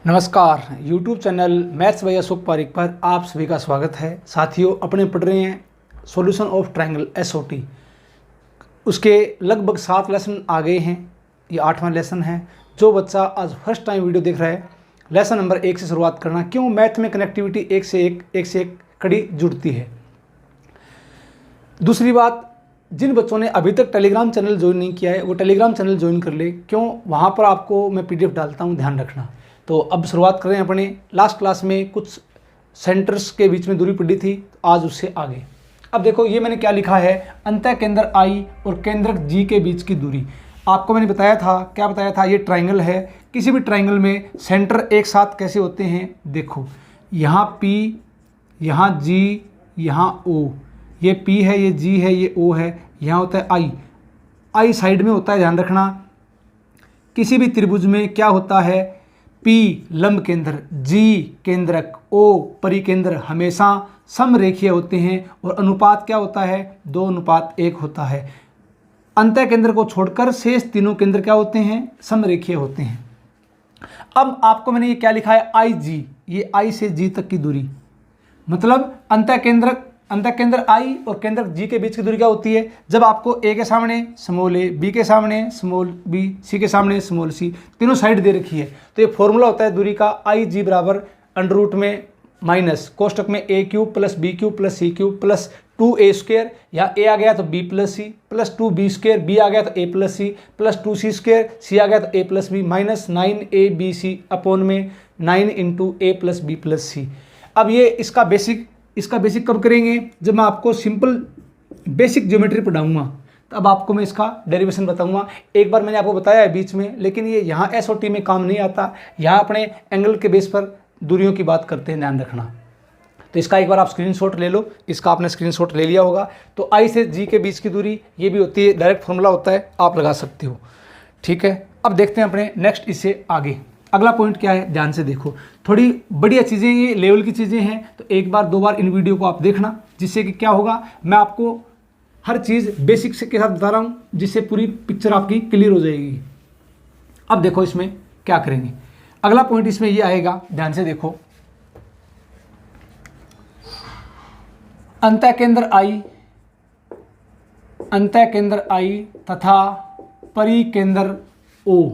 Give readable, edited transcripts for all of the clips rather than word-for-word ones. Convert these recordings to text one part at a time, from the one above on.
नमस्कार, YouTube channel maths by Ashok Pareek पर आप सभी का स्वागत है। साथियों, अपने पढ़ रहे हैं सॉल्यूशन ऑफ ट्रायंगल SOT। उसके लगभग 7 लेसन आ गए हैं। ये 8वां लेसन है। जो बच्चा आज फर्स्ट टाइम वीडियो देख रहा है, लेसन नंबर 1 से शुरुआत करना। क्यों? मैथ में कनेक्टिविटी एक से एक कड़ी जुड़ती है। दूसरी बात, जिन बच्चों ने अभी तक टेलीग्राम चैनल ज्वाइन नहीं किया है वो टेलीग्राम चैनल ज्वाइन कर ले। क्यों? वहाँ पर आपको मैं PDF डालता हूँ, ध्यान रखना। तो अब शुरुआत करें। अपने लास्ट क्लास में कुछ सेंटर्स के बीच में दूरी पड़ी थी, आज उससे आगे। अब देखो, ये मैंने क्या लिखा है, अंतः केंद्र I और केंद्रक G के बीच की दूरी। आपको मैंने बताया था, क्या बताया था, ये ट्रायंगल है। किसी भी ट्रायंगल में सेंटर एक साथ कैसे होते हैं, देखो यहाँ P, यहाँ G, यहाँ O। ये P है, ये G है, ये O है, यहाँ होता है I साइड में होता है, ध्यान रखना। किसी भी त्रिभुज में क्या होता है, P लंब केंद्र, G केंद्रक, O परिकेंद्र हमेशा समरेखीय होते हैं और अनुपात क्या होता है, 2:1 होता है। अंतः केंद्र को छोड़कर शेष तीनों केंद्र क्या होते हैं, समरेखीय होते हैं। अब आपको मैंने ये क्या लिखा है, IG, ये I से G तक की दूरी, मतलब अंतः केंद्र I और केंद्रक G के बीच की दूरी क्या होती है, जब आपको A के सामने स्मॉल a, B के सामने स्मॉल b, C के सामने स्मॉल c, तीनों साइड दे रखी है। तो ये फॉर्मूला होता है दूरी का, IG बराबर √ में माइनस कोष्टक में a³ + b³ + c³ + 2a², यहाँ a आ गया तो b + c + 2b², b आ गया तो a + c + 2c², c आ गया तो a + b minus 9abc upon में 9 × a + b + c। अब ये इसका बेसिक कब करेंगे, जब मैं आपको सिंपल बेसिक ज्योमेट्री पढ़ाऊंगा, तब आपको मैं इसका डेरिवेशन बताऊंगा। एक बार मैंने आपको बताया है बीच में, लेकिन ये यहाँ SOT में काम नहीं आता। यहाँ अपने एंगल के बेस पर दूरियों की बात करते हैं, ध्यान रखना। तो इसका एक बार आप स्क्रीनशॉट ले लो। इसका आपने स्क्रीनशॉट ले लिया होगा। तो I से G के बीच की दूरी ये भी होती है, डायरेक्ट फॉर्मूला होता है, आप लगा सकते हो। ठीक है, अब देखते हैं अपने नेक्स्ट इससे आगे। अगला पॉइंट क्या है, ध्यान से देखो। थोड़ी बढ़िया चीज़ें, ये लेवल की चीज़ें हैं, तो एक बार 2 बार इन वीडियो को आप देखना, जिससे कि क्या होगा, मैं आपको हर चीज़ बेसिक्स के साथ बता रहा हूँ, जिससे पूरी पिक्चर आपकी क्लियर हो जाएगी। अब देखो इसमें क्या करेंगे। अगला पॉइंट इसमें ये आएगा, ध्यान से देखो। अंतः केंद्र I तथा परिकेंद्र O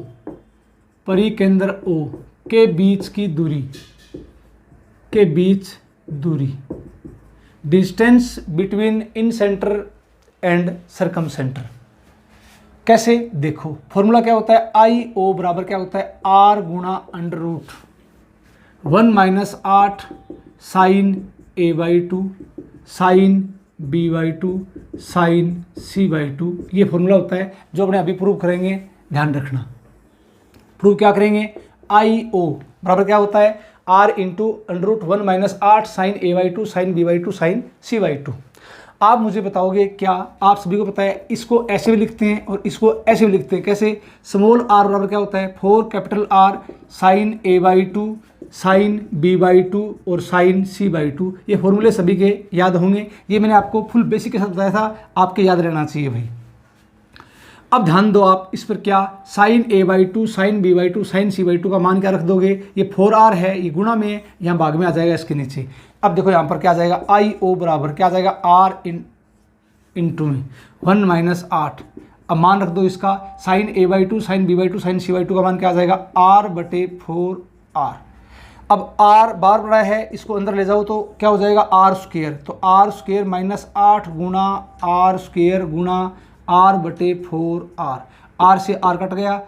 के बीच दूरी, distance between in centre and circum centre. कैसे, देखो फॉर्मूला क्या होता है, IO बराबर क्या होता है, R × √1 - 8 sin A/2 sin B/2 sin C/2। ये फॉर्मूला होता है जो अपने अभी प्रूव करेंगे, ध्यान रखना। प्रूव क्या करेंगे, IO बराबर क्या होता है, R × √1 - 8 sin A/2 sin B/2 sin C/2। आप मुझे बताओगे क्या, आप सभी को पता है, इसको ऐसे भी लिखते हैं और इसको ऐसे भी लिखते हैं। कैसे, स्मॉल r बराबर क्या होता है, 4 capital R sin A/2 sin B/2 और sin C/2। ये फॉर्मूले सभी के याद होंगे। ये मैंने आपको फुल बेसिक के साथ बताया था, आपके याद रहना चाहिए भाई। अब ध्यान दो आप इस पर, क्या sin A/2 sin B/2 sin C/2 का मान क्या रख दोगे, ये 4R है, ये गुणा में यहाँ भाग में आ जाएगा इसके नीचे। अब देखो यहाँ पर क्या आ जाएगा, IO बराबर क्या आ जाएगा, R × 1 - 8। अब मान रख दो इसका, sin A/2 sin B/2 sin C/2 का मान क्या आ जाएगा, R/4R। अब R बार बड़ा है, इसको अंदर ले जाओ तो क्या हो जाएगा, R²। तो R² - 8 × R² × R/4R। R से R कट गया,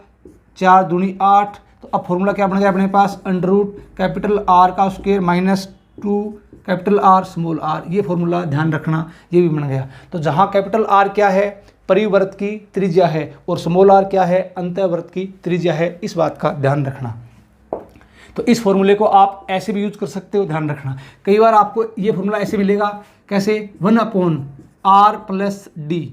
4 दूनी 8। तो अब फॉर्मूला क्या बन गया अपने पास, √R² minus 2 capital R small r। ये फॉर्मूला ध्यान रखना, ये भी बन गया। तो जहाँ कैपिटल R क्या है, परिवर्त की त्रिज्या है, और स्मॉल r क्या है, अंतःवर्त की त्रिज्या है। इस बात का ध्यान रखना। तो इस फॉर्मूले को आप ऐसे भी यूज कर सकते हो, ध्यान रखना। कई बार आपको ये फॉर्मूला ऐसे मिलेगा, कैसे, 1/R + D।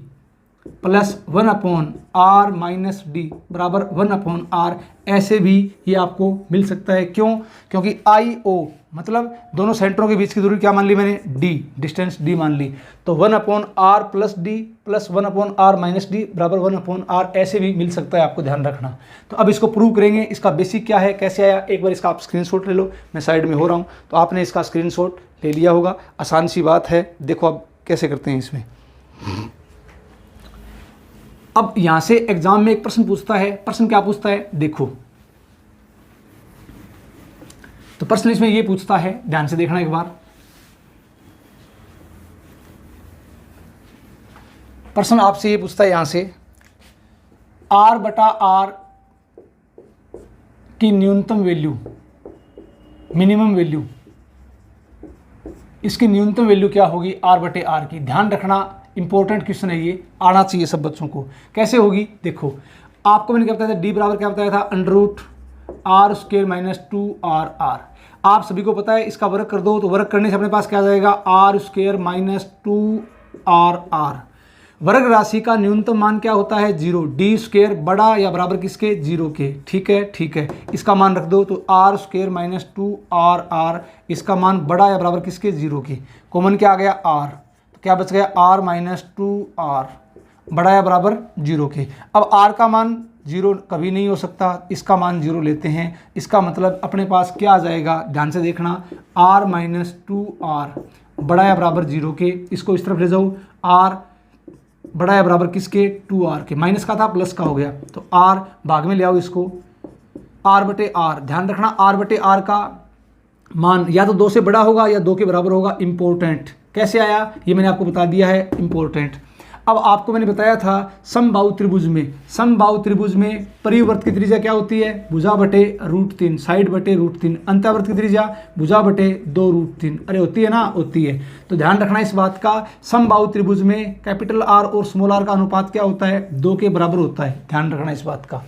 Plus 1/r minus D बराबर 1/r, ऐसे भी ये आपको मिल सकता है। क्यों? क्योंकि आई ओ मतलब दोनों सेंटरों के बीच की दूरी क्या मान ली मैंने? डी, डिस्टेंस डी मान ली। तो 1/r plus D plus 1/r minus D बराबर 1/r, ऐसे भी मिल सकता है, आपको ध्यान रखना। तो अब इसको प्रूव करेंगे। इसका बेसिक क्या है, कैसे आया, एक बार इसका आप स्क्रीनशॉट ले लो। मैं साइड में हो रहा हूँ तो आपने इसका स्क्रीनशॉट ले लिया होगा। आसान सी बात है, देखो अब कैसे करते हैं इसमें। अब यहां से एग्जाम में एक प्रश्न पूछता है। प्रश्न क्या पूछता है, देखो। तो प्रश्न इसमें ये पूछता है, ध्यान से देखना एक बार। प्रश्न आपसे ये पूछता है यहां से, r/r की न्यूनतम वैल्यू, मिनिमम वैल्यू, इसकी न्यूनतम वैल्यू क्या होगी r/r की। ध्यान रखना, इंपॉर्टेंट क्वेश्चन है ये, आना चाहिए सब बच्चों को। कैसे होगी, देखो। आपको मैंने क्या बताया था, डी बराबर क्या बताया था, √r² माइनस 2rr। आप सभी को पता है, इसका वर्ग कर दो तो वर्ग करने से अपने पास क्या आ जाएगा, r² माइनस 2rr। वर्ग राशि का न्यूनतम मान क्या होता है, 0। d² बड़ा या बराबर किसके, 0 के। ठीक है, ठीक है, इसका मान रख दो तो r² माइनस 2rr, इसका मान बड़ा या बराबर किसके, 0 के। कॉमन क्या आ गया, r, तो क्या बच गया, r माइनस 2r बड़ा या बराबर 0 के। अब r का मान 0 कभी नहीं हो सकता, इसका मान 0 लेते हैं। इसका मतलब अपने पास क्या आ जाएगा, ध्यान से देखना, r माइनस 2r बड़ा या बराबर 0 के। इसको इस तरफ ले जाओ, r बड़ा या बराबर किसके, 2r के। माइनस का था, प्लस का हो गया, तो r भाग में ले आओ इसको, r/r। ध्यान रखना, r/r का मान या तो 2 से बड़ा होगा या 2 के बराबर होगा। इंपॉर्टेंट कैसे आया ये मैंने आपको बता दिया है, इंपॉर्टेंट। अब आपको मैंने बताया था समबाहु त्रिभुज में परिवर्त की त्रिज्या क्या होती है, भुजा बटे √3, साइड बटे √3, अंतःवर्त की त्रिज्या भुजा बटे 2√3। अरे होती है ना, होती है। तो ध्यान रखना इस बात का, समबाहु त्रिभुज में कैपिटल R और स्मॉल r का अनुपात क्या होता है, 2 के बराबर होता है। ध्यान रखना इस बात का,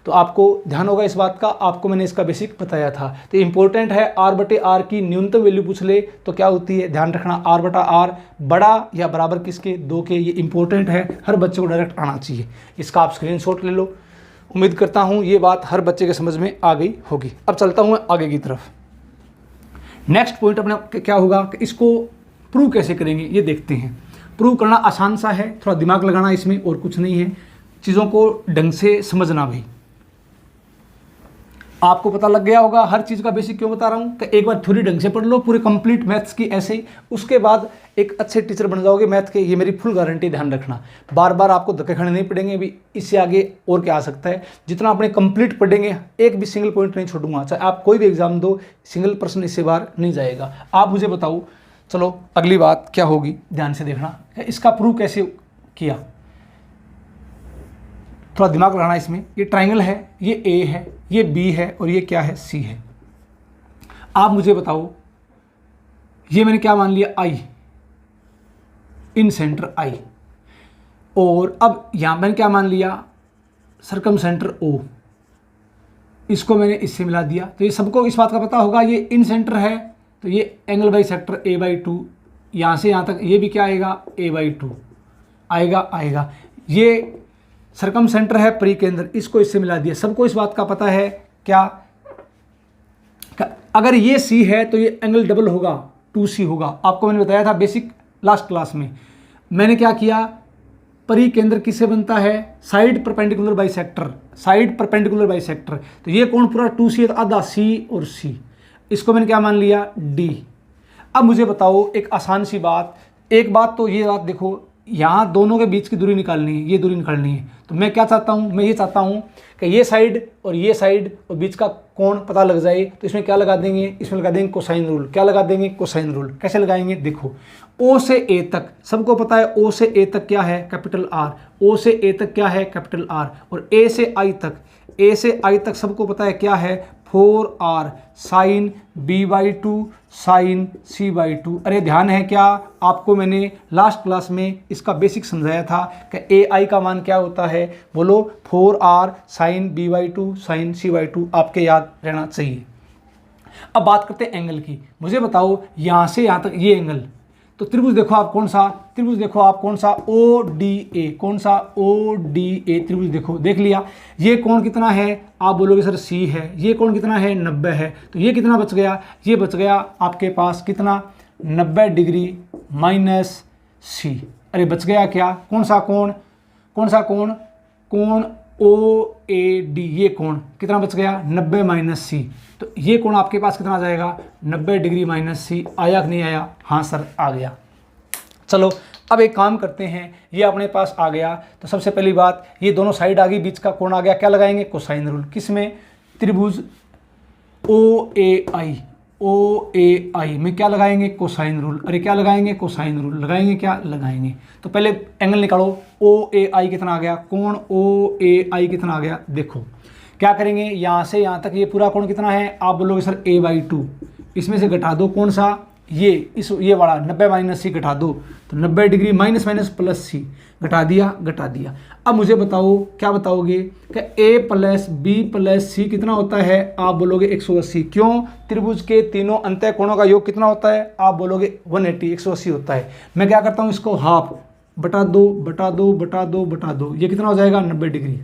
तो आपको ध्यान होगा इस बात का। आपको मैंने इसका बेसिक बताया था। तो इंपॉर्टेंट है, r/r की न्यूनतम वैल्यू पूछ ले तो क्या होती है, ध्यान रखना, r/r बड़ा या बराबर किसके, 2 के। ये इंपॉर्टेंट है, हर बच्चे को डायरेक्ट आना चाहिए। इसका आप स्क्रीनशॉट ले लो। उम्मीद करता हूँ ये बात हर बच्चे के समझ में आ गई होगी। अब चलता हूँ आगे की तरफ। नेक्स्ट पॉइंट अपना क्या होगा कि इसको प्रूव कैसे करेंगे ये देखते हैं। प्रूव करना आसान सा है, थोड़ा दिमाग लगाना इसमें, और कुछ नहीं है। चीज़ों को ढंग से समझना भाई। आपको पता लग गया होगा हर चीज़ का बेसिक क्यों बता रहा हूँ कि एक बार थ्योरी ढंग से पढ़ लो पूरे कंप्लीट मैथ्स की ऐसे ही, उसके बाद एक अच्छे टीचर बन जाओगे मैथ के। ये मेरी फुल गारंटी, ध्यान रखना। बार बार आपको धक्के खाने नहीं पड़ेंगे। भी इससे आगे और क्या आ सकता है, जितना अपने कंप्लीट पढ़ेंगे एक भी सिंगल पॉइंट नहीं छोड़ूंगा। चाहे आप कोई भी एग्जाम दो, सिंगल प्रश्न इससे बाहर नहीं जाएगा। आप मुझे बताओ, चलो अगली बात क्या होगी, ध्यान से देखना। इसका प्रूव कैसे किया, थोड़ा दिमाग लगाना इसमें। ये ट्राइंगल है, ये ए है, ये बी है, और ये क्या है, सी है। आप मुझे बताओ, ये मैंने क्या मान लिया, आई, इन सेंटर आई, और अब यहां मैंने क्या मान लिया, सर्कम सेंटर ओ। इसको मैंने इससे मिला दिया। तो ये सबको इस बात का पता होगा, ये इन सेंटर है तो ये एंगल बाई सेक्टर a/2, यहां से यहां तक ये भी क्या आएगा, a/2 आएगा। ये सर्कम सेंटर है परिकेंद्र, इसको इससे मिला दिया। सबको इस बात का पता है क्या, अगर ये C है तो ये एंगल डबल होगा, 2C होगा। आपको मैंने बताया था बेसिक लास्ट क्लास में। मैंने क्या किया, परिकेंद्र किससे बनता है, side perpendicular by sector, side perpendicular by sector. तो ये कोण पूरा 2C है, तो आधा C और C, इसको मैंने क्या मान लिया, D। अब मुझे बताओ एक आसान सी बात, एक बात तो ये बात देखो, यहाँ दोनों के बीच की दूरी निकालनी है, ये दूरी निकालनी है। तो मैं क्या चाहता हूँ, मैं ये चाहता हूँ कि ये साइड और बीच का कोण पता लग जाए। तो इसमें क्या लगा देंगे, इसमें लगा देंगे कोसाइन रूल। क्या लगा देंगे, कोसाइन रूल। कैसे लगाएंगे, देखो, O से A तक सबको पता है, O से A तक क्या है, कैपिटल R, O से A तक क्या है, कैपिटल R, और A से I तक सबको पता है क्या है, 4R sign B/2 sine C/2। अरे ध्यान है क्या, आपको मैंने लास्ट क्लास में इसका बेसिक समझाया था कि AI का मान क्या होता है, बोलो 4R sign B/2 sine C/2, आपके याद रहना चाहिए। अब बात करते हैं एंगल की। मुझे बताओ यहाँ से यहाँ तक ये एंगल, तो त्रिभुज देखो आप कौन सा, त्रिभुज देखो आप कौन सा, ओ डी ए, कौन सा, ओ डी ए त्रिभुज देखो, देख लिया। ये कोण कितना है, आप बोलोगे सर सी है। ये कोण कितना है, 90 है। तो ये कितना बच गया, ये बच गया आपके पास कितना, 90 डिग्री माइनस सी। अरे बच गया क्या, कौन सा कोण, कौन सा कोण, कोण ओ ए डी, ये कोण कितना बच गया, 90 माइनस सी। तो ये कोण आपके पास कितना आ जाएगा, 90 डिग्री माइनस सी। आया कि नहीं आया, हाँ सर आ गया। चलो अब एक काम करते हैं, ये अपने पास आ गया तो सबसे पहली बात, ये दोनों साइड आ गई, बीच का कोण आ गया, क्या लगाएंगे, कोसाइन रूल। किसमें, त्रिभुज ओ ए आई, ओ ए आई में क्या लगाएंगे, कोसाइन रूल। अरे क्या लगाएंगे, कोसाइन रूल लगाएंगे, क्या लगाएंगे। तो पहले एंगल निकालो, ओ ए आई कितना आ गया, कोण ओ ए आई कितना आ गया। देखो क्या करेंगे, यहाँ से यहाँ तक ये पूरा कोण कितना है, आप बोलोगे सर a/2, इसमें से घटा दो कौन सा, ये वाला 90 माइनस सी घटा दो, तो 90 डिग्री माइनस माइनस प्लस सी, घटा दिया, घटा दिया। अब मुझे बताओ, क्या बताओगे कि a प्लस बी प्लस सी कितना होता है, आप बोलोगे 180। क्यों, त्रिभुज के तीनों अंतः कोणों का योग कितना होता है, आप बोलोगे 180, 180 होता है। मैं क्या करता हूँ, इसको हाफ बटा दो बटा दो बटा दो बटा दो, ये कितना हो जाएगा, 90 डिग्री।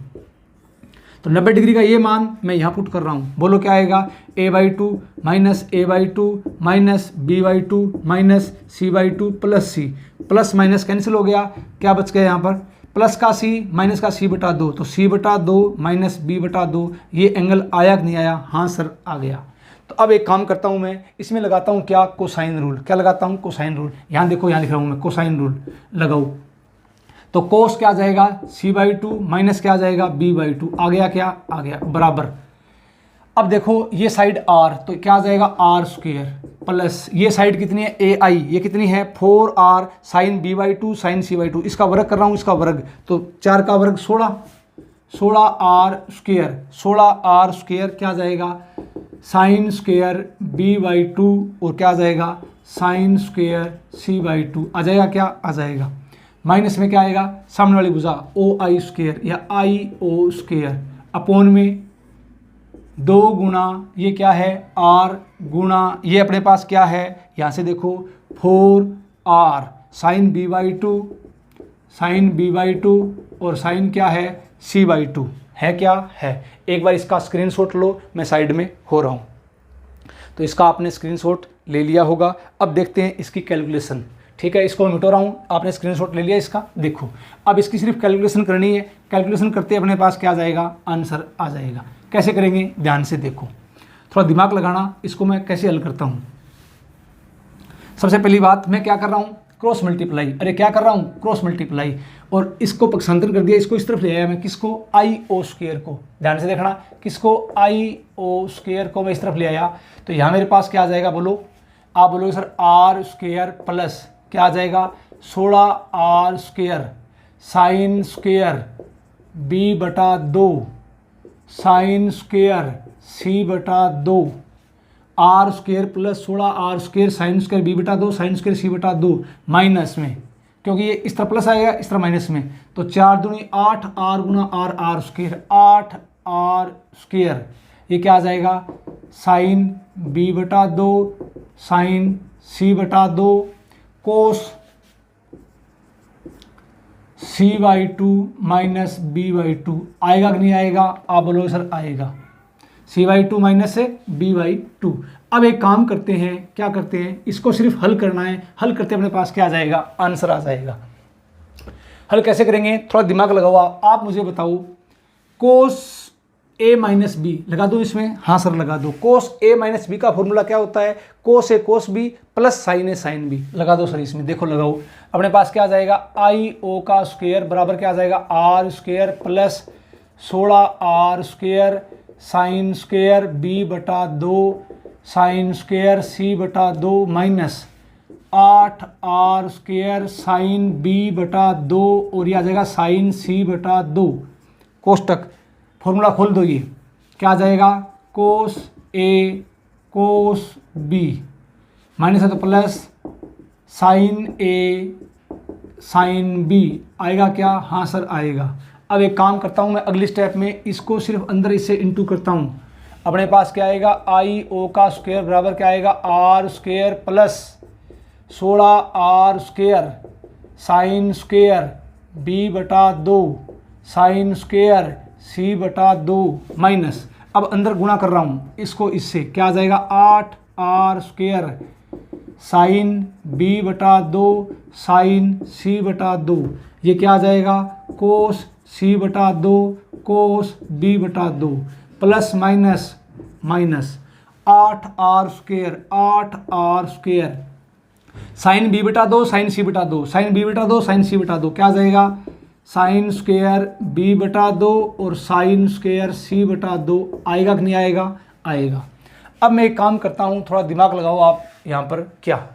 तो 90 डिग्री का ये मान मैं यहाँ पुट कर रहा हूँ, बोलो क्या आएगा, a/2 minus a/2 minus b/2 minus c/2 plus C. Plus minus cancel हो गया, क्या बच गया यहाँ पर, प्लस का c माइनस का c/2, तो c/2 माइनस b/2। ये एंगल आया कि नहीं आया, हाँ सर आ गया। तो अब एक काम करता हूँ मैं, इसमें लगाता हूँ क्या, कोसाइन रूल। क्या लगाता हूँ, कोसाइन रूल। यहाँ देखो, यहाँ लिख रहा हूँ मैं, कोसाइन रूल लगाओ। तो कोस क्या आ जाएगा, c/2 माइनस क्या आ जाएगा, b/2। आ गया क्या, आ गया, बराबर। अब देखो ये साइड r, तो क्या आ जाएगा, r² प्लस ये साइड कितनी है, ai, ये कितनी है, 4r sign b/2 sine c/2। इसका वर्ग कर रहा हूँ, इसका वर्ग, तो 4 का वर्ग 16, 16r², 16r² क्या आ जाएगा, साइन स्क्वेयर b/2 और क्या आ जाएगा, साइन स्क्वेयर c/2। आ जाएगा क्या, आ जाएगा। माइनस में क्या आएगा, सामने वाली भुजा OI² या IO² अपोन में 2 गुना ये क्या है, R गुना ये अपने पास क्या है, यहाँ से देखो 4R sign b/2, sine b/2 और साइन क्या है, c/2 है, क्या है। एक बार इसका स्क्रीनशॉट लो, मैं साइड में हो रहा हूँ। तो इसका आपने स्क्रीनशॉट ले लिया होगा। अब देखते हैं इसकी कैलकुलेशन, ठीक है। इसको मिटो रहा हूँ, आपने स्क्रीनशॉट ले लिया इसका, देखो अब इसकी सिर्फ कैलकुलेशन करनी है। कैलकुलेशन करते अपने पास क्या आ जाएगा, आंसर आ जाएगा। कैसे करेंगे, ध्यान से देखो, थोड़ा दिमाग लगाना, इसको मैं कैसे हल करता हूँ। सबसे पहली बात मैं क्या कर रहा हूँ, क्रॉस मल्टीप्लाई। अरे क्या कर रहा हूँ, क्रॉस मल्टीप्लाई। और इसको पक्षांतर कर दिया, इसको इस तरफ ले आया मैं, किसको, IO² को। ध्यान से देखना, किसको, IO² को मैं इस तरफ ले आया। तो यहाँ मेरे पास क्या आ जाएगा, बोलो, आप बोलोगे सर r² प्लस क्या आ जाएगा, 16r² sine square b/2 sine square c/2 r² plus 16r² sine square b/2 sine square c/2 minus में, क्योंकि ये इस तरह प्लस आएगा, इस तरह माइनस में, तो 4 दूनी 8 r गुना r² 8r²। ये क्या आ जाएगा, साइन b/2 साइन c/2 कोस c/2 माइनस b/2। आएगा कि नहीं आएगा, आप बोलोगे सर आएगा, c/2 माइनस से b/2। अब एक काम करते हैं, क्या करते हैं, इसको सिर्फ हल करना है। हल करते अपने पास क्या आ जाएगा, आंसर आ जाएगा। हल कैसे करेंगे, थोड़ा दिमाग लगाओ। आप मुझे बताओ, कोस a माइनस बी लगा दो इसमें, हाँ सर लगा दो। कोस a माइनस बी का फॉर्मूला क्या होता है, cos a cos b plus sine a sine b। लगा दो सर इसमें, देखो लगाओ। अपने पास क्या आ जाएगा, IO² बराबर क्या आ जाएगा, r² plus 16r² sine square b/2 sine square c/2 minus 8r² sine b/2 और ये आ जाएगा साइन c/2 कोष्टक। फॉर्मूला खोल दो, ये क्या आ जाएगा, cos a cos b minus है तो plus sine a sine b। आएगा क्या, हाँ सर आएगा। अब एक काम करता हूँ मैं, अगली स्टेप में इसको सिर्फ अंदर इससे इंटू करता हूँ। अपने पास क्या आएगा, IO² बराबर क्या आएगा, r² plus 16r² sine square b बटा 2 साइन स्क्वेयर c बटा 2 माइनस, अब अंदर गुणा कर रहा हूँ इसको इससे, क्या आ जाएगा 8r² साइन b बटा 2 साइन c बटा 2, ये क्या आ जाएगा कोस c बटा 2 कोस b बटा 2 plus minus minus 8r² sine b बटा 2 साइन c बटा 2 साइन b बटा 2 साइन c बटा 2, क्या आ जाएगा साइन स्क्वेयर b बटा 2 और साइन स्क्वेयर c बटा 2, आएगा कि नहीं आएगा, आएगा। अब मैं एक काम करता हूँ, थोड़ा दिमाग लगाओ आप यहाँ पर, क्या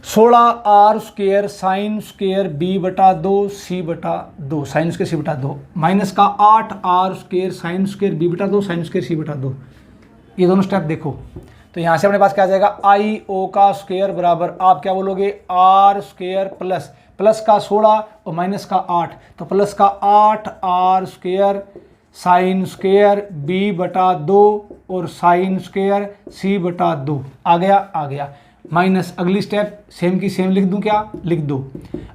16r² साइन स्क्वेयर b बटा 2 c बटा 2 साइन स्क्वेयर c बटा 2 माइनस का 8r² साइन स्क्वेयर b बटा 2 साइन स्क्वेयर c बटा 2, ये दोनों स्टेप देखो। तो यहाँ से अपने पास क्या आ जाएगा आई ओ का स्क्वायर बराबर, आप क्या बोलोगे r² प्लस प्लस का 16 और माइनस का 8, तो प्लस का 8r² साइन स्क्वायर b बटा 2 और साइन स्क्वायर c बटा 2, आ गया आ गया। माइनस अगली स्टेप सेम की सेम लिख दूं, क्या लिख दो,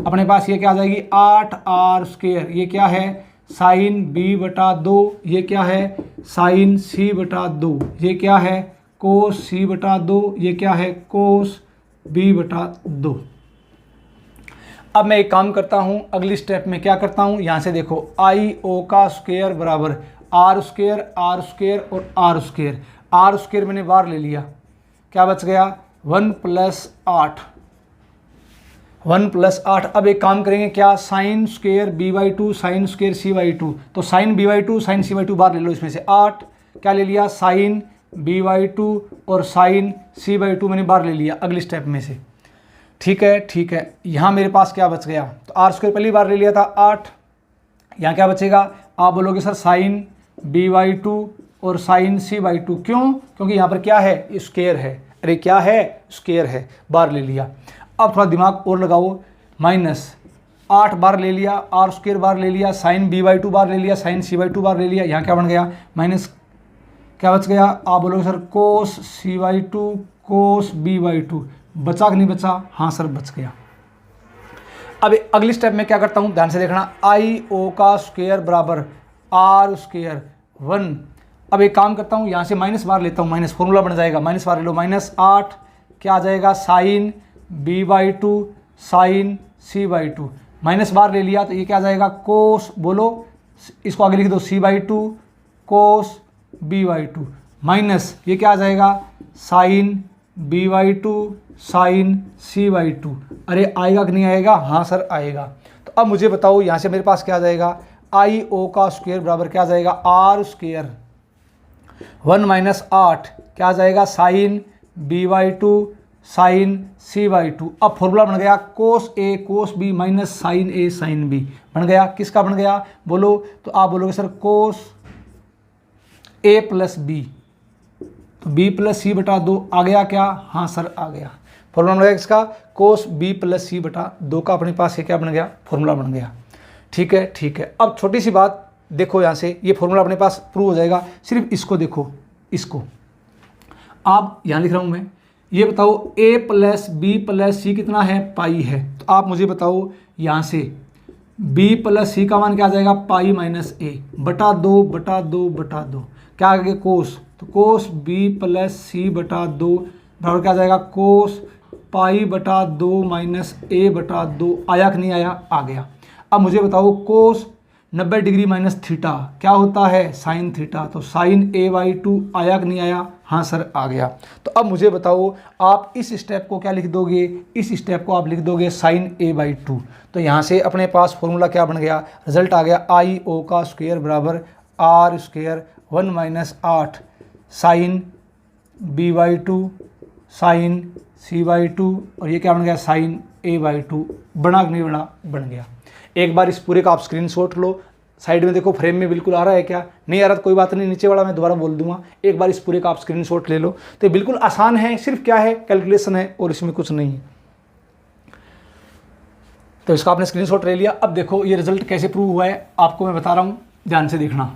अपने पास ये क्या आ जाएगी 8r², ये क्या है साइन b बटा 2, ये क्या है साइन c बटा 2, ये क्या है कोस c बटा 2, ये क्या है कोस b बटा 2। अब मैं एक काम करता हूँ, अगली स्टेप में क्या करता हूँ, यहाँ से देखो आई ओ का स्क्वायर बराबर r² और r² मैंने बाहर ले लिया, क्या बच गया 1 + 8। अब एक काम करेंगे, क्या sign square b/2 sine square c/2, तो साइन b/2 साइन c/2 बाहर ले लो, इसमें से 8 क्या ले लिया साइन b/2 और साइन c/2 मैंने बाहर ले लिया अगली स्टेप में से, ठीक है ठीक है। यहाँ मेरे पास क्या बच गया, तो r² पहली बार ले लिया था 8, यहाँ क्या बचेगा, आप बोलोगे सर साइन b/2 और साइन c/2, क्यों, क्योंकि यहाँ पर क्या है स्क्वायर है, अरे क्या है स्क्वायर है, बार ले लिया। अब थोड़ा दिमाग और लगाओ, माइनस 8 बार ले लिया, r² बार ले लिया, साइन b/2 बार ले लिया, साइन c/2 बार ले लिया, यहाँ क्या बन गया माइनस, क्या बच गया, आप बोलोगे सर कोस c/2 कोस b/2, बचा कि नहीं बचा, हाँ सर बच गया। अब अगली स्टेप में क्या करता हूँ, ध्यान से देखना, आई ओ का स्क्वायर बराबर r², 1। अब एक काम करता हूँ, यहाँ से माइनस बार लेता हूँ, माइनस फॉर्मूला बन जाएगा, माइनस बार ले लो, -8 क्या आ जाएगा sign b/2 sine c/2, minus बार ले लिया तो ये क्या आ जाएगा कोस, बोलो इसको आगे लिख दो c/2 कोस b/2, माइनस ये क्या आ जाएगा साइन b/2 साइन c/2, अरे आएगा कि नहीं आएगा, हाँ सर आएगा। तो अब मुझे बताओ, यहाँ से मेरे पास क्या आ जाएगा आई ओ का स्क्वायर बराबर क्या आ जाएगा r², 1 - 8 क्या आ जाएगा साइन b/2 साइन c/2। अब फॉर्मूला बन गया cos a cos b minus sine a sine b, बन गया, किसका बन गया बोलो, तो आप बोलोगे sir cos a plus b, तो b प्लस c बटा 2 आ गया क्या, हाँ सर आ गया। फॉर्मूला बन गया किसका, कोस b प्लस c बटा 2 का अपने पास ये क्या बन गया, फॉर्मूला बन गया, ठीक है ठीक है। अब छोटी सी बात देखो, यहाँ से ये फॉर्मूला अपने पास प्रूव हो जाएगा, सिर्फ इसको देखो, इसको आप यहाँ लिख रहा हूँ मैं, ये बताओ a plus b plus c कितना है, पाई है, तो आप मुझे बताओ यहाँ से b प्लस c का मान क्या आ जाएगा, पाई माइनस a बटा 2 बटा 2 बटा 2, क्या आ गया कोस, तो कोस b प्लस c बटा 2 बराबर क्या आ जाएगा कोस पाई बटा 2 माइनस a बटा 2, आया कि नहीं आया, आ गया। अब मुझे बताओ कोस 90 डिग्री माइनस थीटा क्या होता है, साइन थीटा, तो साइन a/2 आया कि नहीं आया, हाँ सर आ गया। तो अब मुझे बताओ आप इस स्टेप को क्या लिख दोगे, इस स्टेप को आप लिख दोगे साइन a/2, तो यहाँ से अपने पास फॉर्मूला क्या बन गया, रिजल्ट आ गया आई ओ का स्क्वायर बराबर r² 1 - 8 sign b/2 sine c/2 और ये क्या बन गया साइन a/2, बना कि नहीं बना, बन गया। एक बार इस पूरे का आप स्क्रीनशॉट लो, साइड में देखो फ्रेम में बिल्कुल आ रहा है, क्या नहीं आ रहा तो कोई बात नहीं, नीचे वाला मैं दोबारा बोल दूंगा, एक बार इस पूरे का आप स्क्रीनशॉट ले लो। तो बिल्कुल आसान है, सिर्फ क्या है कैलकुलेशन है और इसमें कुछ नहीं है। तो इसका आपने स्क्रीनशॉट ले लिया। अब देखो ये रिजल्ट कैसे प्रूव हुआ है, आपको मैं बता रहा हूँ, ध्यान से देखना।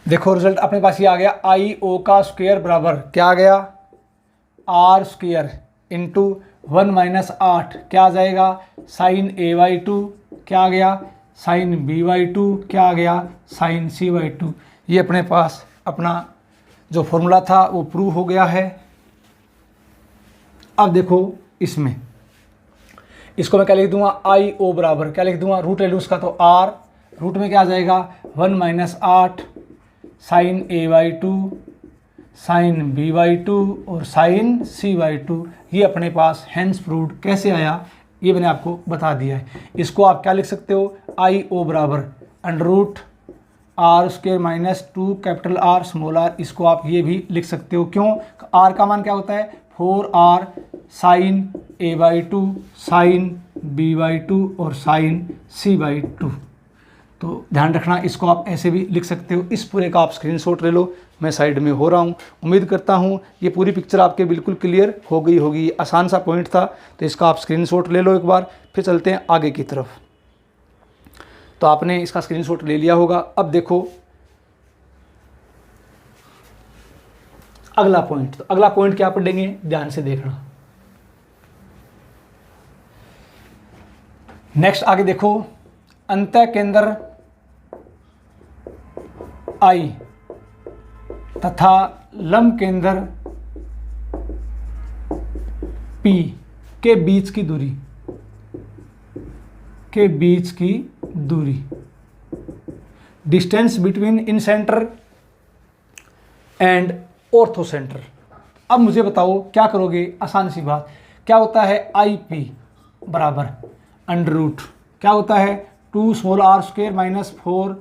देखो रिजल्ट अपने पास ये आ गया, आई ओ का स्क्वायर बराबर क्या आ गया, आर स्क्वायर इंटू 1 माइनस 8 क्या आ जाएगा, साइन ए बाई 2 क्या आ गया, साइन बी बाई 2 क्या आ गया, साइन सी बाई 2। ये अपने पास अपना जो फॉर्मूला था वो प्रूव हो गया है। अब देखो इसमें इसको मैं क्या लिख दूंगा, आई ओ बराबर क्या लिख दूंगा, रूट ले लूँ उसका तो आर, रूट में क्या आ जाएगा 1 minus 8 sine A by 2 sine B by 2 और साइन सी बाई 2। ये अपने पास हैंस प्रूव्ड कैसे आया ये मैंने आपको बता दिया है। इसको आप क्या लिख सकते हो, आई ओ बराबर under root R square minus 2 capital R small R. इसको आप ये भी लिख सकते हो, क्यों, आर का मान क्या होता है 4r sine A by 2 sine B by 2 और साइन सी बाई 2। तो ध्यान रखना, इसको आप ऐसे भी लिख सकते हो। इस पूरे का आप स्क्रीनशॉट ले लो, मैं साइड में हो रहा हूँ। उम्मीद करता हूँ ये पूरी पिक्चर आपके बिल्कुल क्लियर हो गई होगी। आसान सा पॉइंट था, तो इसका आप स्क्रीनशॉट ले लो एक बार, फिर चलते हैं आगे की तरफ। तो आपने इसका स्क्रीनशॉट ले लिया होगा। अब देखो अगला पॉइंट, तो अगला पॉइंट क्या पढ़ेंगे, ध्यान से देखना। नेक्स्ट आगे देखो, अंतः केंद्र आई तथा लंब केंद्र पी के बीच की दूरी, distance between in centre and ortho centre. अब मुझे बताओ क्या करोगे, आसान सी बात, क्या होता है आई पी बराबर अंडर रूट क्या होता है 2 small r square minus 4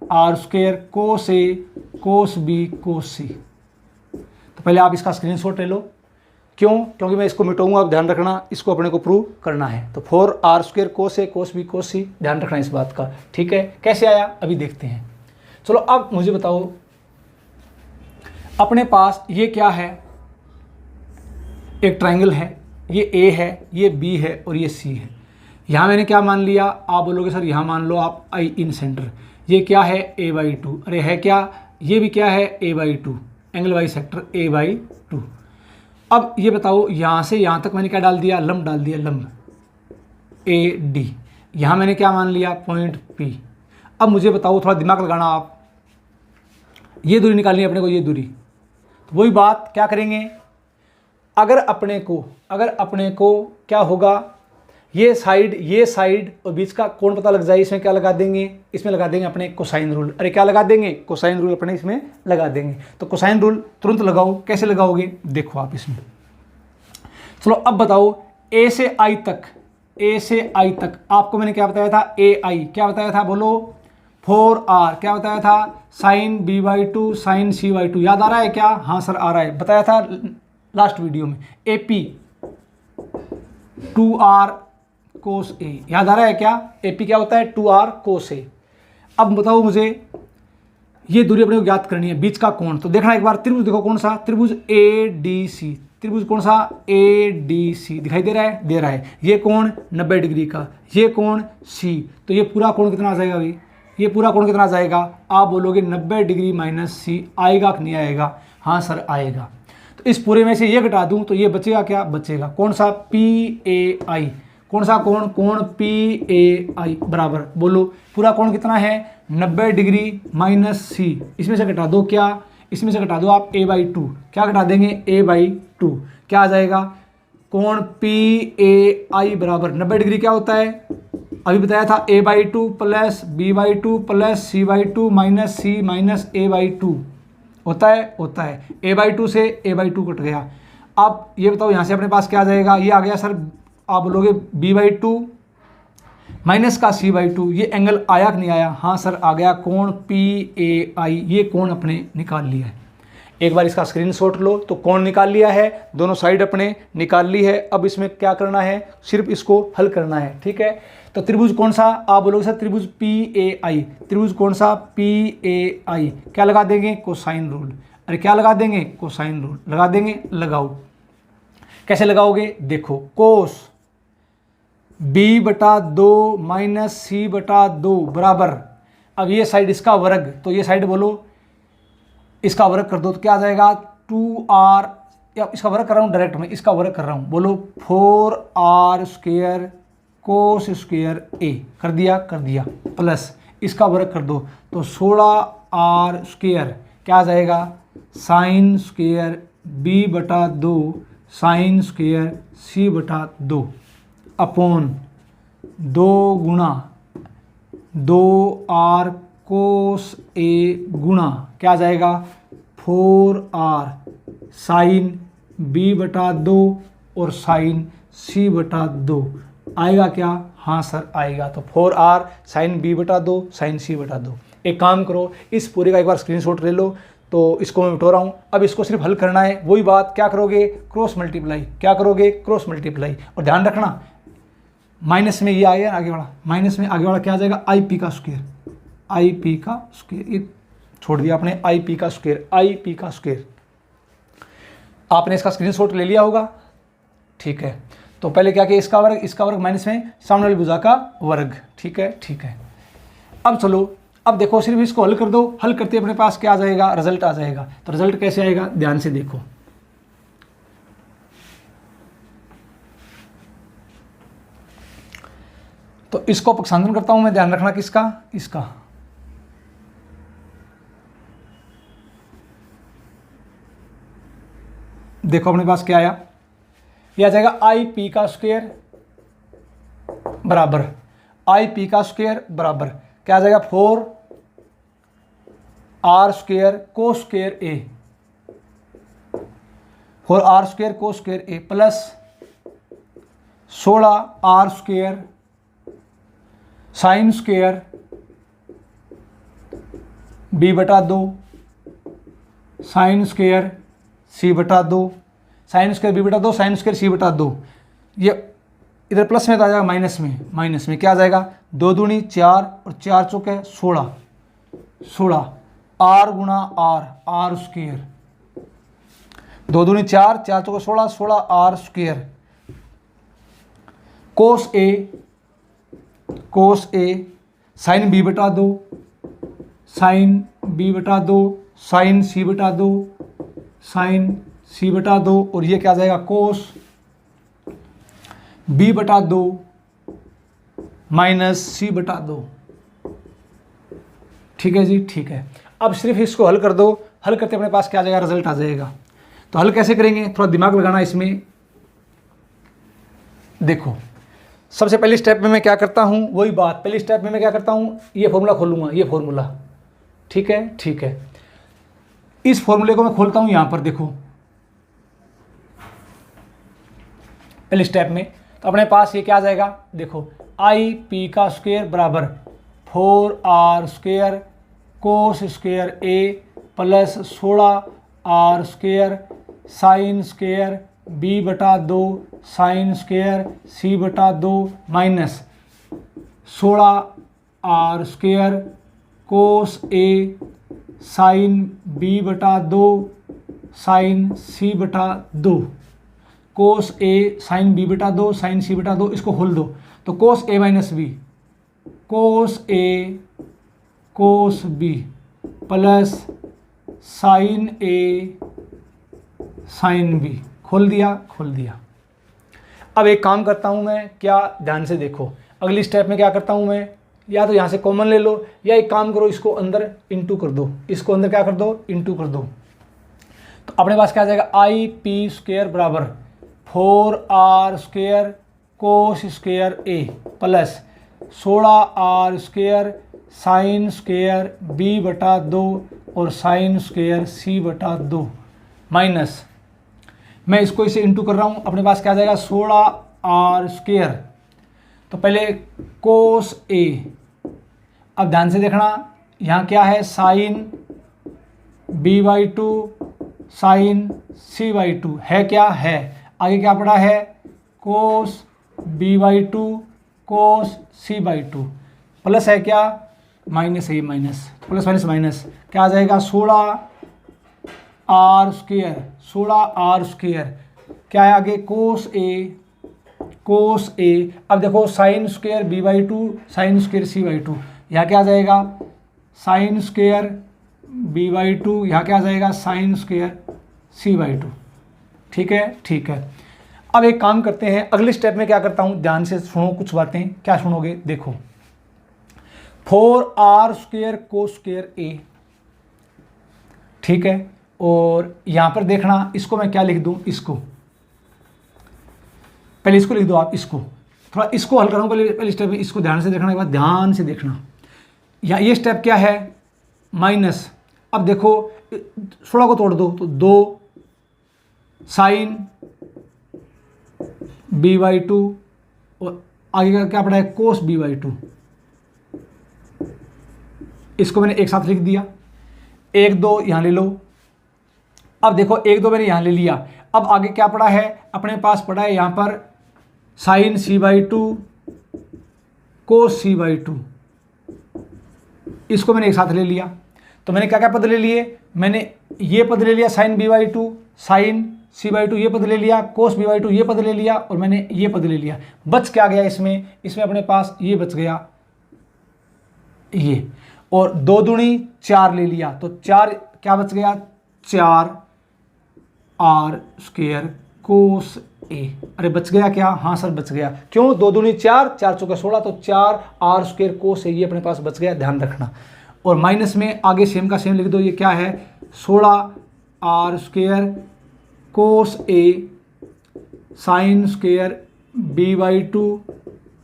r square cos A cos B cos C. तो पहले आप इसका स्क्रीनशॉट ले लो, क्यों, क्योंकि मैं इसको मिटाऊंगा, आप ध्यान रखना, इसको अपने को प्रूव करना है। तो 4 r square cos A cos B cos C, ध्यान रखना इस बात का, ठीक है। कैसे आया अभी देखते हैं। चलो अब मुझे बताओ, अपने पास ये क्या है, एक ट्राइंगल है, ये ए है, ये बी है और ये सी है। यहाँ मैंने क्या मान लिया, आप बोलोगे सर यहाँ मान लो आप आई इन सेंटर, ये क्या है ए बाई 2, अरे है क्या, ये भी क्या है A by 2, angle bisector A by 2। अब ये बताओ यहाँ से यहाँ तक मैंने क्या डाल दिया, लंब डाल दिया, लंब ए डी। यहाँ मैंने क्या मान लिया, पॉइंट पी। अब मुझे बताओ, थोड़ा दिमाग लगाना आप, ये दूरी निकालनी है अपने को, ये दूरी। तो वही बात क्या करेंगे, अगर अपने को क्या होगा, ये साइड और बीच का कोण पता लग जाए, इसमें क्या लगा देंगे, इसमें लगा देंगे अपने कोसाइन रूल। अरे क्या लगा देंगे, कोसाइन रूल अपने इसमें लगा देंगे। तो कोसाइन रूल तुरंत लगाओ, कैसे लगाओगे देखो आप इसमें। चलो अब बताओ, ए से आई तक आपको मैंने क्या बताया था, ए आई क्या बताया था, बोलो 4r क्या बताया था, sine B by 2 sine C by 2। याद आ रहा है क्या, हाँ सर आ रहा है, बताया था लास्ट वीडियो में। ए पी 2r कोस ए, याद आ रहा है क्या, एपी क्या होता है 2r कोस ए। अब बताओ मुझे, ये दूरी अपने को ज्ञात करनी है, बीच का कोण। तो देखना एक बार, त्रिभुज देखो कौन सा, त्रिभुज ए डी सी, त्रिभुज कौन सा ए डी सी, दिखाई दे रहा है, दे रहा है। ये कोण 90 डिग्री का, ये कोण सी, तो ये पूरा कोण कितना आ जाएगा भाई, ये पूरा कोण कितना आ जाएगा, आप बोलोगे 90 डिग्री माइनस सी, आएगा कि नहीं आएगा, हाँ सर आएगा। तो इस पूरे में से ये घटा दूं तो ये बचेगा, क्या बचेगा, कौन सा पी ए आई, कौन सा कोण, कोण पी ए आई बराबर, बोलो पूरा कोण कितना है 90 डिग्री माइनस सी। इसमें से घटा दो क्या, इसमें से घटा दो आप ए बाई 2, क्या घटा देंगे ए बाई 2, क्या आ जाएगा, कोण पी ए आई बराबर 90 डिग्री क्या होता है, अभी बताया था A by 2 plus B by 2 plus C by 2 minus C minus A by 2 होता है। ए बाई 2 से ए बाई 2 कट गया। अब ये बताओ यहाँ से अपने पास क्या आ जाएगा, ये आ गया सर, आप बोलोगे बी बाई 2 माइनस का सी बाई 2, ये एंगल आया कि नहीं आया, हाँ सर आ गया, कोण पी ए आई, ये कोण अपने निकाल लिया है। एक बार इसका स्क्रीनशॉट लो, तो कोण निकाल लिया है, दोनों साइड अपने निकाल ली है। अब इसमें क्या करना है, सिर्फ इसको हल करना है, ठीक है। तो त्रिभुज कौन सा, आप बोलोगे सर त्रिभुज पी ए आई, त्रिभुज कौन सा पी ए आई, क्या लगा देंगे कोसाइन रूल, अरे क्या लगा देंगे कोसाइन रूल, लगा देंगे, लगाओ। कैसे लगाओगे देखो, कोस बी बटा 2 माइनस सी बटा 2 बराबर, अब ये साइड इसका वर्ग, तो ये साइड बोलो इसका वर्ग कर दो तो क्या आ जाएगा 2r, या इसका वर्ग कर रहा हूँ डायरेक्ट में, इसका वर्ग कर रहा हूँ, बोलो 4r square cos square a, कर दिया प्लस इसका वर्ग कर दो तो 16r स्क्वायर क्या आ जाएगा sign square b/2 sine square c/2 upon 2 गुणा 2r कोस a गुणा क्या आ जाएगा 4r साइन b/2 और साइन c/2 आएगा क्या, हाँ सर आएगा। तो 4r sign b/2 sine c/2। एक काम करो, इस पूरे का एक बार स्क्रीनशॉट ले लो। तो इसको मैं उठा रहा हूँ, अब इसको सिर्फ हल करना है। वही बात क्या करोगे, क्रॉस मल्टीप्लाई, क्या करोगे क्रॉस मल्टीप्लाई। और ध्यान रखना माइनस में ये आ गया आगे वाला, माइनस में आगे वाला क्या आ जाएगा IP का स्क्वायर, IP का स्क्वायर, ये छोड़ दिया आपने IP का स्क्वायर, IP का स्क्वायर। आपने इसका स्क्रीनशॉट ले लिया होगा, ठीक है। तो पहले क्या किया, इसका वर्ग माइनस में सामने वाली भुजा का वर्ग, ठीक है। अब चलो, अब देखो सिर्फ इसको हल कर दो, हल करते अपने पास क्या आ जाएगा, रिजल्ट आ जाएगा। तो रिजल्ट कैसे आएगा, ध्यान से देखो। तो इसको पक्षांतरण करता हूं मैं, ध्यान रखना किसका, इसका। देखो अपने पास क्या आया, यह आ जाएगा IP का स्क्वायर बराबर, IP का स्क्वायर बराबर क्या आ जाएगा 4r square cos square a, 4r square cos square a plus 16r square sine square b/2 sine square c/2, sign square b/2 sine square c/2। ये इधर प्लस में तो आ जाएगा माइनस में क्या आ जाएगा 2 दूनी 4 और 4 चौके 16 r गुणा r स्क्वायर, 2 दूनी 4 4 चौके 16 r square cos a sine b/2 sine b/2 sine c/2 sine c/2 और ये क्या आ जाएगा कोस b/2 माइनस c/2। ठीक है जी, ठीक है। अब सिर्फ इसको हल कर दो, हल करते अपने पास क्या आ जाएगा, रिजल्ट आ जाएगा। तो हल कैसे करेंगे, थोड़ा दिमाग लगाना इसमें। देखो सबसे पहले स्टेप में मैं क्या करता हूं, वही बात, पहली स्टेप में मैं क्या करता हूं, ये फॉर्मूला खोलूंगा, ये फॉर्मूला, ठीक है। इस फॉर्मूले को मैं खोलता हूं यहां पर, देखो पहले स्टेप में। तो अपने पास ये क्या आ जाएगा, देखो IP का स्क्वायर बराबर 4r square cos square a plus 16r square sine square b/2 sine square c/2 minus 16r square cos a sine b/2 sine c/2 cos a sine b/2 sine c/2, इसको खोल दो तो cos a minus b cos a cos b plus sine a sine b, खोल दिया। अब एक काम करता हूं मैं, क्या, ध्यान से देखो, अगली स्टेप में क्या करता हूं मैं, या तो यहां से कॉमन ले लो, या एक काम करो इसको अंदर इंटू कर दो, इसको अंदर क्या कर दो, इंटू कर दो। तो अपने पास क्या आ जाएगा IP स्क्वायर बराबर 4r square cos square a plus 16r square sine square b/2 और साइन स्क्वायर c/2 माइनस, मैं इसको इसे इंटू कर रहा हूँ, अपने पास क्या आ जाएगा 16r स्क्वायर, तो पहले कोस a, अब ध्यान से देखना यहाँ क्या है साइन b/2 साइन c/2 है, क्या है, आगे क्या पड़ा है कोस b/2 कोस c/2 प्लस है क्या माइनस है, ये माइनस, प्लस माइनस माइनस क्या आ जाएगा 16r स्क्वायर क्या है आगे कोस a। अब देखो sign square b/2 sine square c/2, यहाँ क्या आ जाएगा साइन स्क्वायर b/2, यहाँ क्या आ जाएगा साइन स्क्वायर c/2। ठीक है, ठीक है। अब एक काम करते हैं, अगले स्टेप में क्या करता हूँ, ध्यान से सुनो कुछ बातें। क्या सुनोगे, देखो 4r² कोस स्क्वायर a, ठीक है। और यहां पर देखना, इसको मैं क्या लिख दूं, इसको पहले इसको लिख दो आप, इसको थोड़ा इसको हल कराऊं पहले स्टेप में, इसको ध्यान से देखना, एक बार ध्यान से देखना। या ये स्टेप क्या है, माइनस। अब देखो 16 को तोड़ दो तो 2 साइन b/2 और आगे का क्या पड़ा है कोस b/2। इसको मैंने एक साथ लिख दिया, 1 2 यहां ले लो। अब देखो 1 2 मैंने यहां ले लिया। अब आगे क्या पड़ा है, अपने पास पड़ा है यहां पर साइन c/2 कोस c/2। इसको मैंने एक साथ ले लिया। तो मैंने क्या क्या पद ले लिए, मैंने ये पद ले लिया साइन b/2, साइन c/2 ये पद ले लिया, कोस b/2 ये पद ले लिया, और मैंने ये पद ले लिया। बच क्या गया इसमें अपने पास ये बच गया ये, और 2 दूनी 4 ले लिया तो 4 क्या बच गया, 4r² कोस a। अरे बच गया क्या, हाँ सर बच गया। क्यों, 2 दूनी 4, 4 चौके 16, तो 4r² कोस a ये अपने पास बच गया, ध्यान रखना। और माइनस में आगे सेम का सेम लिख दो, ये क्या है 16r² cos a sign square b/2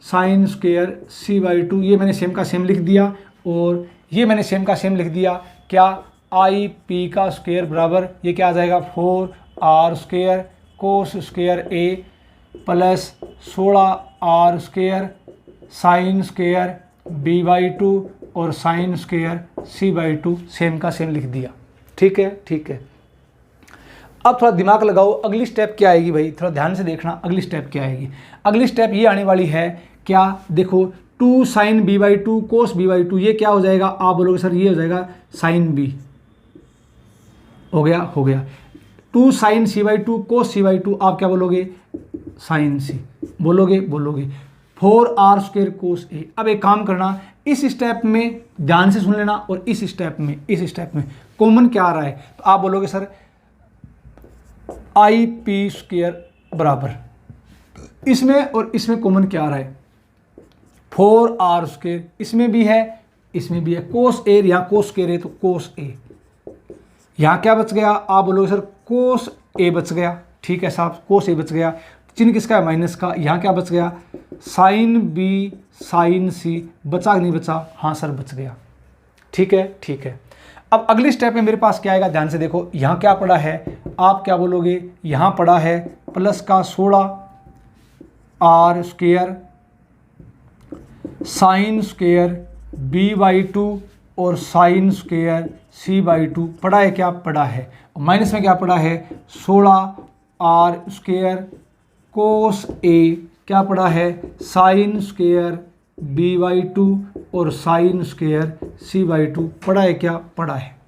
sine square c/2, ये मैंने सेम का सेम लिख दिया। और ये मैंने सेम का सेम लिख दिया, क्या i/p² बराबर ये क्या आ जाएगा 4r² cos square a plus 16r² sign square b/2 और साइन स्क्वायर c/2, सेम का सेम लिख दिया। ठीक है, ठीक है। अब थोड़ा दिमाग लगाओ, अगली स्टेप क्या आएगी भाई, थोड़ा ध्यान से देखना। अगली स्टेप क्या आएगी, अगली स्टेप ये आने वाली है, क्या देखो 2 साइन b/2 कोस b/2, ये क्या हो जाएगा, आप बोलोगे सर ये हो जाएगा साइन b, हो गया 2 साइन c/2 कोस c/2, आप क्या बोलोगे साइन c, बोलोगे 4r² कोस a। अब एक काम करना, इस स्टेप में ध्यान से सुन लेना, और इस स्टेप में कॉमन क्या आ रहा है, तो आप बोलोगे सर i/p² बराबर इसमें और इसमें कॉमन क्या आ रहा है 4r², इसमें भी है कोस a, यहाँ कोस स्क्वायर है तो कोस a, यहाँ क्या बच गया, आप बोलोगे सर कोस a बच गया। ठीक है साहब, कोस a बच गया, चिन्ह किसका है माइनस का, यहाँ क्या बच गया साइन b साइन c, बचा नहीं बचा, हाँ सर बच गया। ठीक है, ठीक है। अब अगली स्टेप में मेरे पास क्या आएगा, ध्यान से देखो, यहाँ क्या पड़ा है, आप क्या बोलोगे, यहाँ पड़ा है प्लस का 16r² साइन स्क्वायर b/2 और साइन स्क्वायर c/2 पड़ा है, क्या पड़ा है, माइनस में क्या पड़ा है 16r² कोस a, क्या पड़ा है साइन स्क्वायर b/2 और साइन स्क्वायर c/2 पड़ा है, क्या पड़ा है।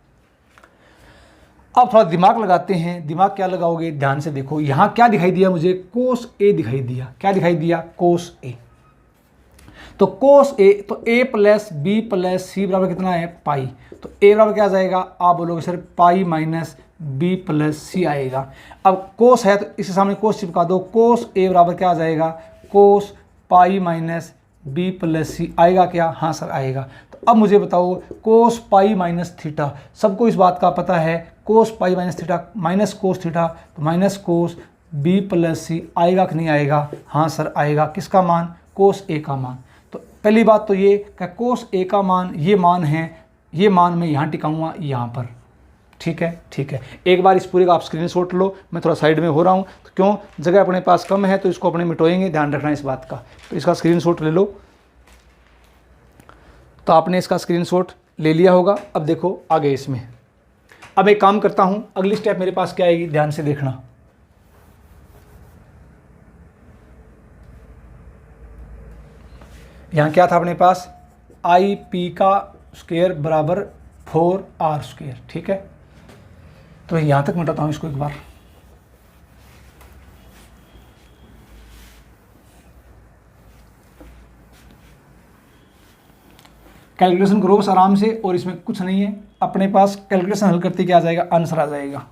अब थोड़ा दिमाग लगाते हैं, दिमाग क्या लगाओगे, ध्यान से देखो, यहाँ क्या दिखाई दिया मुझे, कोस a दिखाई दिया, क्या दिखाई दिया कोस a। तो कोस a, तो a plus b plus c बराबर कितना है पाई, तो a बराबर क्या आ जाएगा, आप बोलोगे सर पाई माइनस b प्लस c आएगा। अब कोस है तो इसके सामने कोस चिपका दो, कोस a बराबर क्या आ जाएगा cos pi minus b plus c आएगा क्या, हाँ सर आएगा। तो अब मुझे बताओ कोस पाई माइनस थीटा, सबको इस बात का पता है, cos pi minus theta minus cos theta, तो minus cos b plus c आएगा कि नहीं आएगा, हाँ सर आएगा। किसका मान, कोस a का मान। तो पहली बात तो ये कि कोस a का मान ये मान है, ये मान मैं यहाँ टिकाऊंगा यहाँ पर। ठीक है, ठीक है। एक बार इस पूरे का आप स्क्रीनशॉट लो, मैं थोड़ा साइड में हो रहा हूँ तो क्यों, जगह अपने पास कम है तो इसको अपने मिटोएंगे, ध्यान रखना इस बात का। तो इसका स्क्रीनशॉट ले लो, तो आपने इसका स्क्रीनशॉट ले लिया होगा। अब देखो आगे इसमें, अब एक काम करता हूँ, अगली स्टेप मेरे पास क्या आएगी, ध्यान से देखना। यहाँ क्या था अपने पास, i/p² बराबर 4r²। ठीक है, तो यहाँ तक मिटाता हूँ इसको एक बार। कैलकुलेशन करो बस आराम से, और इसमें कुछ नहीं है, अपने पास कैलकुलेशन हल करते क्या आ जाएगा, आंसर आ जाएगा।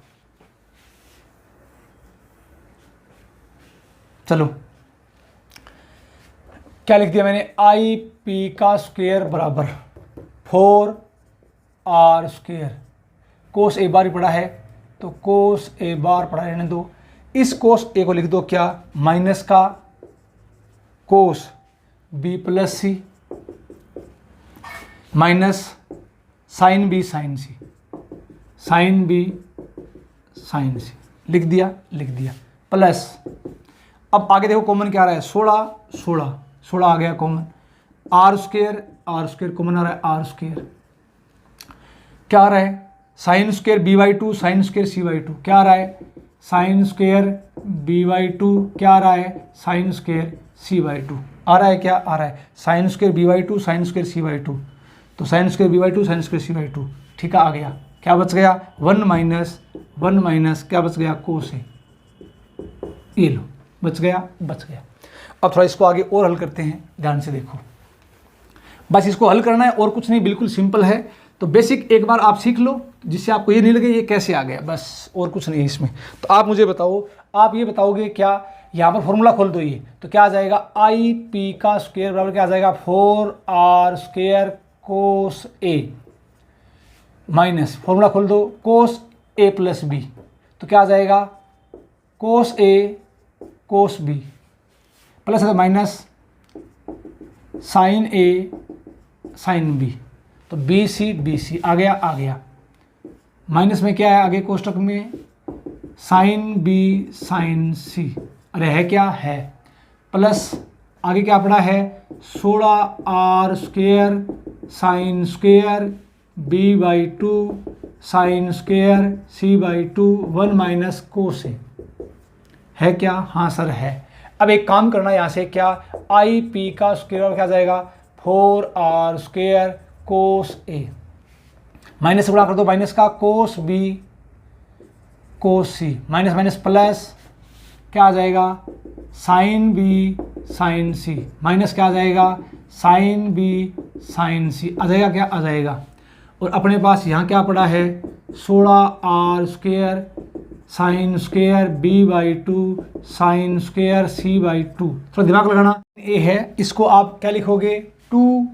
चलो क्या लिख दिया मैंने, आई पी का स्क्वायर बराबर 4r²। कोस ए बार ही पड़ा है तो कोस ए बार पड़ा रहने दो। इस कोस ए को लिख दो क्या, माइनस का कोस बी प्लस सी माइनस साइन बी साइन सी, साइन बी साइन सी, लिख दिया प्लस। अब आगे देखो कॉमन क्या आ रहा है, 16 आ गया कॉमन, r² कॉमन आ रहा है, r²। क्या आ रहा है, sign square b/2 sine square c/2, क्या आ रहा है, साइन स्क्वायर b/2, क्या आ रहा है, साइन स्क्वायर c/2 आ रहा है, क्या आ रहा है, sign square b/2 sine square c/2, तो sign square b/2 sine square c/2, ठीक है, आ गया। क्या बच गया, 1 माइनस क्या बच गया, कोस ए, ये लो बच गया। अब थोड़ा इसको आगे और हल करते हैं, ध्यान से देखो, बस इसको हल करना है और कुछ नहीं, बिल्कुल सिंपल है। तो बेसिक एक बार आप सीख लो जिससे आपको ये नहीं लगे ये कैसे आ गया, बस और कुछ नहीं है इसमें। तो आप मुझे बताओ, आप ये बताओगे क्या, यहाँ पर फॉर्मूला खोल दो, ये तो क्या आ जाएगा, आई पी का स्क्वायर बराबर क्या आ जाएगा, 4r² कोस ए माइनस, फॉर्मूला खोल दो, कोस ए प्लस बी, तो क्या आ जाएगा, cos A cos B plus minus sine A sine B, तो बी सी आ गया। माइनस में क्या है आगे कोष्टक में, साइन बी साइन सी, अरे है क्या है, प्लस आगे क्या पड़ा है, 16r² sign square b/2 sine square c/2 1 minus cos है क्या, हाँ सर है। अब एक काम करना यहाँ से, क्या, आई पी का स्क्वायर क्या जाएगा, 4r² कोस ए, माइनस से गुणा कर दो, माइनस का कोस बी कोस सी, माइनस माइनस प्लस क्या आ जाएगा, साइन बी साइन सी, माइनस क्या आ जाएगा, साइन बी साइन सी आ जाएगा, क्या आ जाएगा। और अपने पास यहाँ क्या पड़ा है, 16r² sign square b/2 sine square c/2, थोड़ा दिमाग लगाना, ये है, इसको आप क्या लिखोगे, 2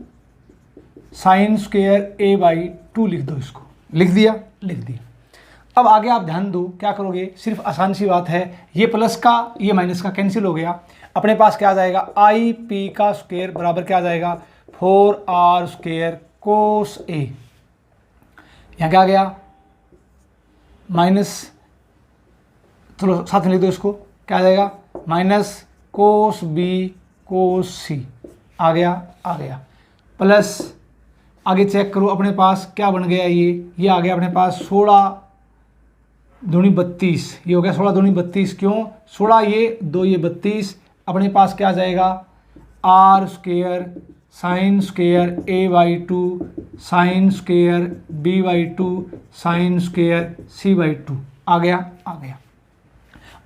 साइन स्क्वायर a/2 लिख दो, इसको लिख दिया। अब आगे आप ध्यान दो क्या करोगे, सिर्फ आसान सी बात है, ये प्लस का ये माइनस का कैंसिल हो गया, अपने पास क्या आ जाएगा, आई पी का स्क्वायर बराबर क्या आ जाएगा, 4r² कोस ए, यहाँ क्या आ गया, माइनस, चलो साथ में लिख दो इसको, क्या आ जाएगा, माइनस कोस बी कोस सी, आ गया प्लस आगे चेक करो, अपने पास क्या बन गया, ये आ गया अपने पास 16 दूनी 32, ये हो गया 16 दूनी 32, क्यों, 16 ये 2 ये 32, अपने पास क्या आ जाएगा, r² sine square a/2 sign square b/2 sine square c/2 आ गया।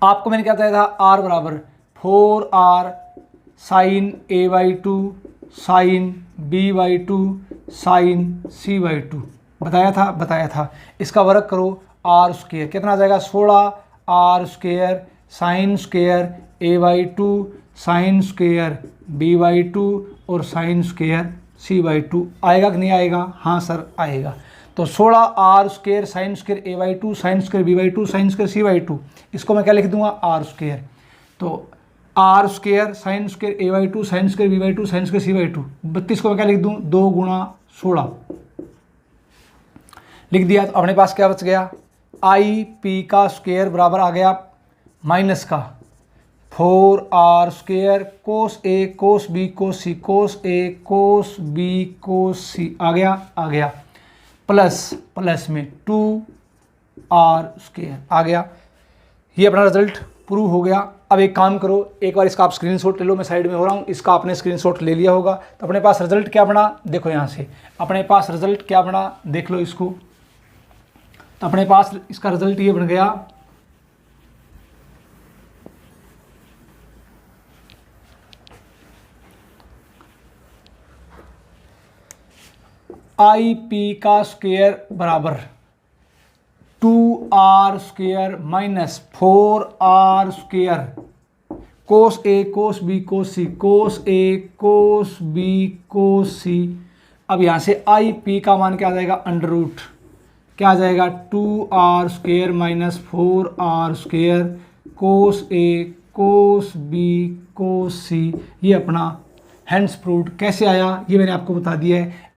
आपको मैंने क्या बताया था, r बराबर 4r sign a/2 sign b/2 sine c/2 बताया था। इसका वर्ग करो, r² कितना आ जाएगा, 16r² sine square a/2 sign square b/2 और साइन स्क्वायर c/2 आएगा कि नहीं आएगा, हाँ सर आएगा। तो 16r² sine square a/2 sign square b/2 sine square c/2, इसको मैं क्या लिख दूंगा, r², तो r² sine square a/2 sign square b/2 sine square c/2, 32 को मैं क्या लिख दूं, 2 गुणा 16 लिख दिया। तो अपने पास क्या बच गया, आई पी का स्क्वायर बराबर आ गया माइनस का 4r² cos A cos B cos C, cos A cos B cos सी आ गया प्लस में 2r² आ गया। ये अपना रिजल्ट प्रूव हो गया। अब एक काम करो, एक बार इसका आप स्क्रीनशॉट ले लो, मैं साइड में हो रहा हूँ, इसका आपने स्क्रीनशॉट ले लिया होगा। तो अपने पास रिजल्ट क्या बना, देखो यहाँ से अपने पास रिजल्ट क्या बना, देख लो इसको। तो अपने पास इसका रिजल्ट ये बन गया, आई पी का स्क्वायर बराबर 2r square minus 4r square cos A cos B cos C, cos A cos B cos C. अब यहाँ से आई पी का मान क्या आ जाएगा, अंडर रूट क्या आ जाएगा 2r square minus 4r square cos A cos B cos C. ये अपना हैंड्स प्रूव्ड कैसे आया ये मैंने आपको बता दिया है।